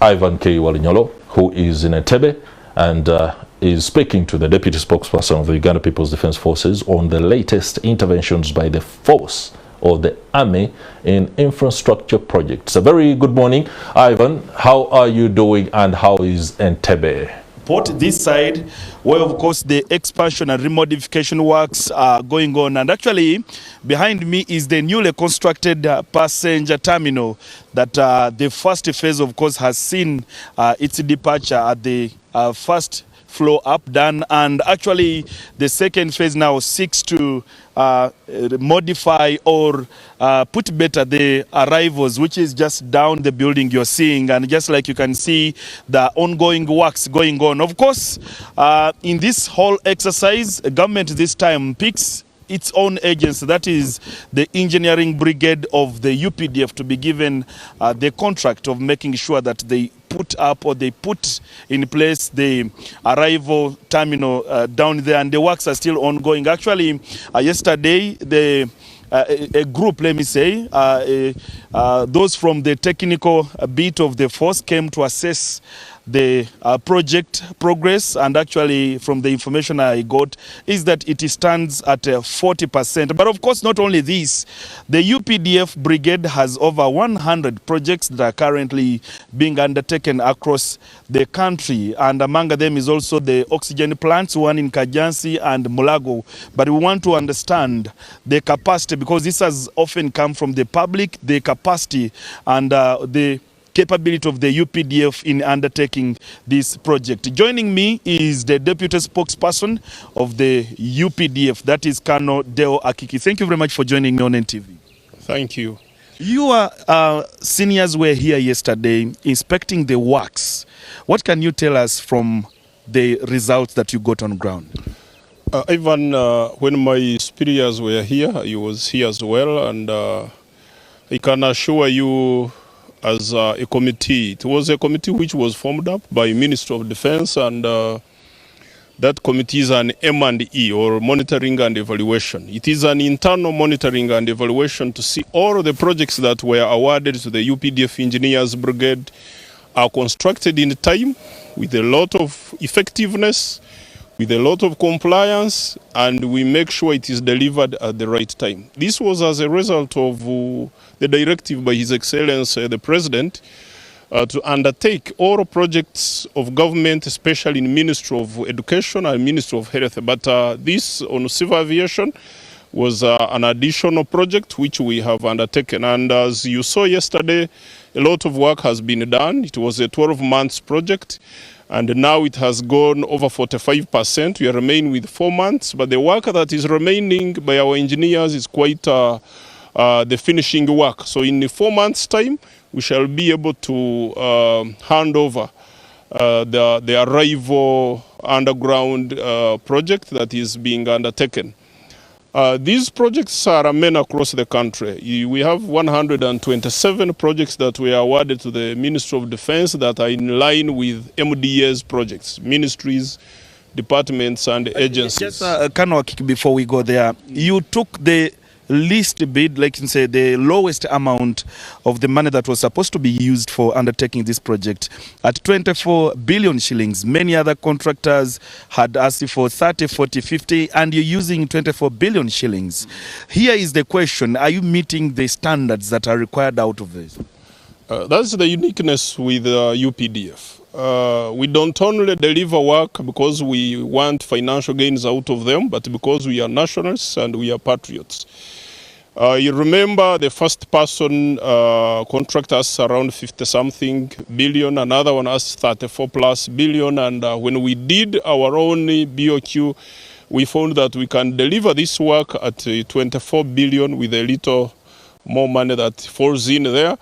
Ivan K. Walinyolo, who is in Entebbe and is speaking to the deputy spokesperson of the Uganda People's Defense Forces on the latest interventions by the force of the army in infrastructure projects. A very good morning, Ivan. How are you doing and how is Entebbe? This side, where of course the expansion and remodification works are going on, and actually behind me is the newly constructed passenger terminal that the first phase of course has seen its departure at the first floor up done, and actually the second phase now seeks to modify or put better the arrivals, which is just down the building you're seeing, and just like you can see the ongoing works going on. Of course, in this whole exercise, government this time picks its own agency, that is the engineering brigade of the UPDF, to be given the contract of making sure that they put up or they put in place the arrival terminal down there, and the works are still ongoing. Actually, yesterday a group, let me say, those from the technical bit of the force came to assess the project progress, and actually from the information I got is that it stands at 40%. But of course, not only this, the UPDF brigade has over 100 projects that are currently being undertaken across the country, and among them is also the oxygen plants, one in Kajansi and Mulago. But we want to understand the capacity, because this has often come from the public, the capacity and the capability of the UPDF in undertaking this project. Joining me is the deputy spokesperson of the UPDF, that is Colonel Deo Akiki. Thank you very much for joining me on NTV. Thank you. Your seniors were here yesterday inspecting the works. What can you tell us from the results that you got on ground? Even when my superiors were here, I was here as well, and I can assure you, as a committee, it was a committee which was formed up by Minister of Defense, and that committee is an M&E, or monitoring and evaluation. It is an internal monitoring and evaluation to see all the projects that were awarded to the UPDF Engineers Brigade are constructed in time, with a lot of effectiveness, with a lot of compliance, and we make sure it is delivered at the right time. This was as a result of the directive by His Excellency the President to undertake all projects of government, especially in Ministry of Education and Ministry of Health. But this on civil aviation was an additional project which we have undertaken. And as you saw yesterday, a lot of work has been done. It was a 12-month project, and now it has gone over 45%. We remain with 4 months, but the work that is remaining by our engineers is quite the finishing work. So in 4 months' time, we shall be able to hand over the arrival underground project that is being undertaken. These projects are main across the country. We have 127 projects that were awarded to the Ministry of Defense that are in line with MDA's projects, ministries, departments and agencies. Just Colonel, before we go there, you took the least bid, like you say, the lowest amount of the money that was supposed to be used for undertaking this project at 24 billion shillings. Many other contractors had asked for 30, 40, 50, and you're using 24 billion shillings. Here is the question: are you meeting the standards that are required out of this? That's the uniqueness with UPDF. We don't only deliver work because we want financial gains out of them, but because we are nationalists and we are patriots. You remember the first person contract us around 50-something billion, another one us 34+ billion, and when we did our own BOQ, we found that we can deliver this work at 24 billion with a little more money that falls in there.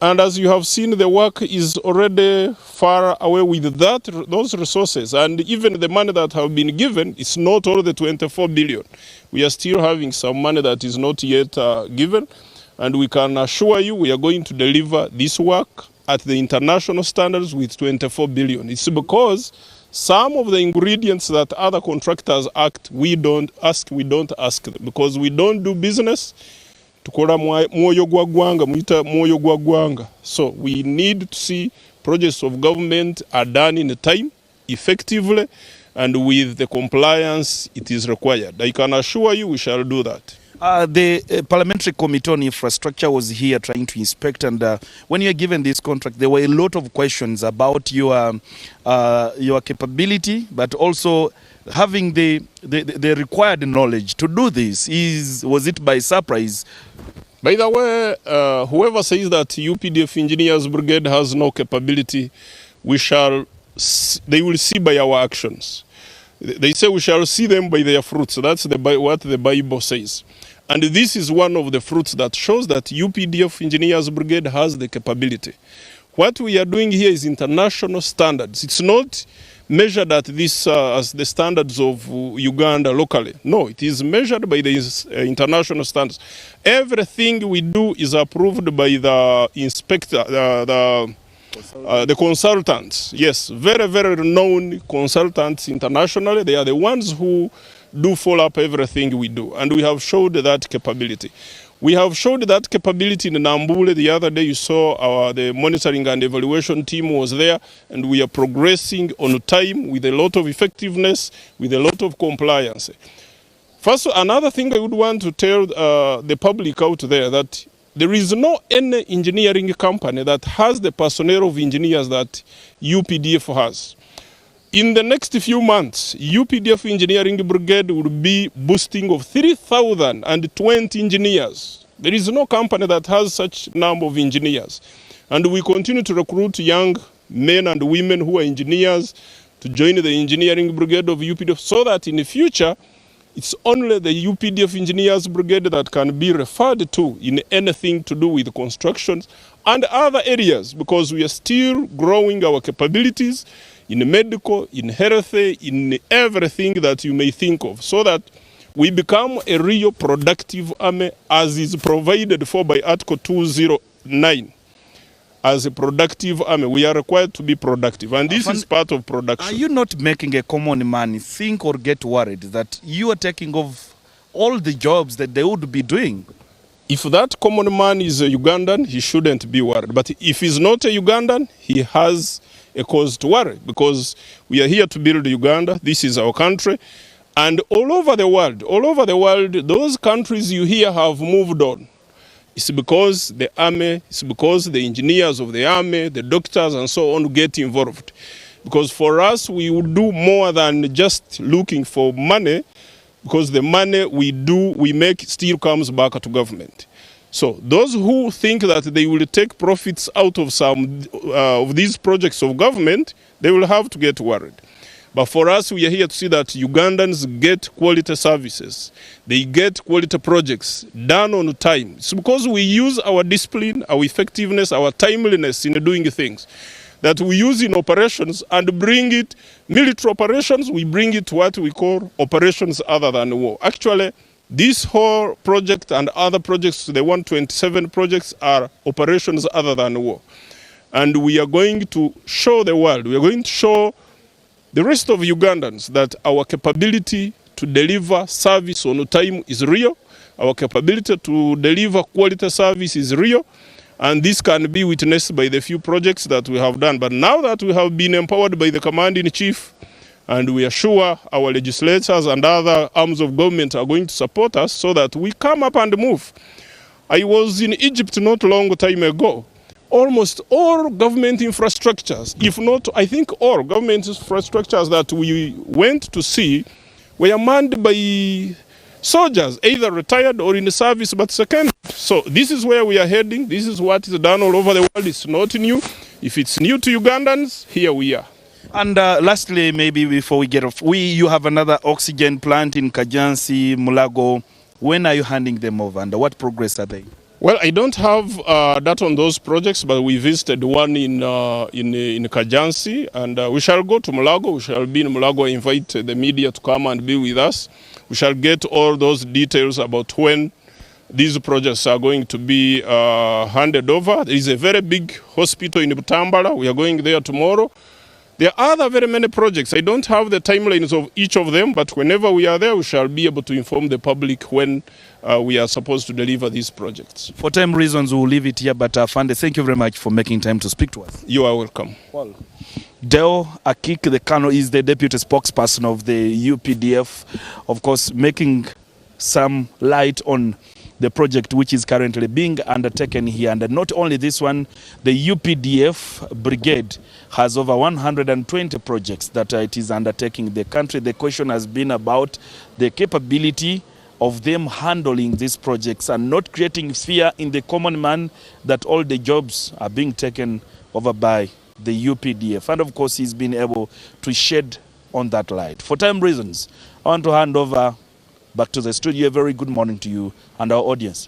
And as you have seen, the work is already far away with those resources. And even the money that have been given is not all the 24 billion. We are still having some money that is not yet given. And we can assure you we are going to deliver this work at the international standards with 24 billion. It's because some of the ingredients that other contractors act, we don't ask them, because we don't do business tukola mwoyo gwa gwanga, muita mwoyo gwa gwanga. So we need to see projects of government are done in time, effectively, and with the compliance it is required. I can assure you we shall do that. The Parliamentary Committee on Infrastructure was here trying to inspect, and when you were given this contract, there were a lot of questions about your capability, but also having the required knowledge to do this. Was it by surprise? By the way, whoever says that UPDF Engineers Brigade has no capability, they will see by our actions. They say we shall see them by their fruits. That's what the Bible says. And this is one of the fruits that shows that UPDF Engineers Brigade has the capability. What we are doing here is international standards. It's not measured at this as the standards of Uganda locally. No, it is measured by the international standards. Everything we do is approved by the inspector, the consultants. Yes, very, very renowned consultants internationally. They are the ones who do follow up everything we do. And we have showed that capability. We have showed that capability in Nambule. The other day you saw the monitoring and evaluation team was there, and we are progressing on time with a lot of effectiveness, with a lot of compliance. First, another thing I would want to tell the public out there that there is no any engineering company that has the personnel of engineers that UPDF has. In the next few months, UPDF Engineering Brigade will be boosting of 3,020 engineers. There is no company that has such number of engineers. And we continue to recruit young men and women who are engineers to join the Engineering Brigade of UPDF, so that in the future, it's only the UPDF Engineers Brigade that can be referred to in anything to do with constructions and other areas, because we are still growing our capabilities in medical, in health, in everything that you may think of, so that we become a real productive army as is provided for by Article 209. As a productive army, we are required to be productive, and this is part of production. Are you not making a common man think or get worried that you are taking off all the jobs that they would be doing? If that common man is a Ugandan, he shouldn't be worried. But if he's not a Ugandan, he has a cause to worry, because we are here to build Uganda. This is our country. And all over the world, those countries you hear have moved on. It's because the army, it's because the engineers of the army, the doctors and so on get involved. Because for us, we would do more than just looking for money, because the money we make still comes back to government. So those who think that they will take profits out of some of these projects of government, they will have to get worried. But for us, we are here to see that Ugandans get quality services. They get quality projects done on time. It's because we use our discipline, our effectiveness, our timeliness in doing things that we use in operations and bring it, military operations, we bring it to what we call operations other than war. Actually, this whole project and other projects, the 127 projects, are operations other than war. And we are going to show the world, we are going to show the rest of Ugandans that our capability to deliver service on time is real, our capability to deliver quality service is real, and this can be witnessed by the few projects that we have done. But now that we have been empowered by the Commander-in-Chief, and we are sure our legislators and other arms of government are going to support us so that we come up and move. I was in Egypt not a long time ago. Almost all government infrastructures, if not, I think all government infrastructures that we went to see were manned by soldiers, either retired or in the service, but second. So this is where we are heading. This is what is done all over the world. It's not new. If it's new to Ugandans, here we are. And lastly, maybe before we get off, you have another oxygen plant in Kajansi, Mulago. When are you handing them over, and what progress are they? Well, I don't have that on those projects, but we visited one in Kajansi, and we shall go to Mulago. We shall be in Mulago. I invite the media to come and be with us. We shall get all those details about when these projects are going to be handed over. There is a very big hospital in Butambala. We are going there tomorrow. There are other very many projects. I don't have the timelines of each of them, but whenever we are there, we shall be able to inform the public when we are supposed to deliver these projects. For time reasons, we'll leave it here, but Fande, thank you very much for making time to speak to us. You are welcome. Well, Deo Akik, the Kano, is the deputy spokesperson of the UPDF, of course, making some light on the project which is currently being undertaken here. And not only this one, the UPDF brigade has over 120 projects that it is undertaking the country. The question has been about the capability of them handling these projects and not creating fear in the common man that all the jobs are being taken over by the UPDF. And of course, he's been able to shed on that light. For time reasons, I want to hand over back to the studio. A very good morning to you and our audience.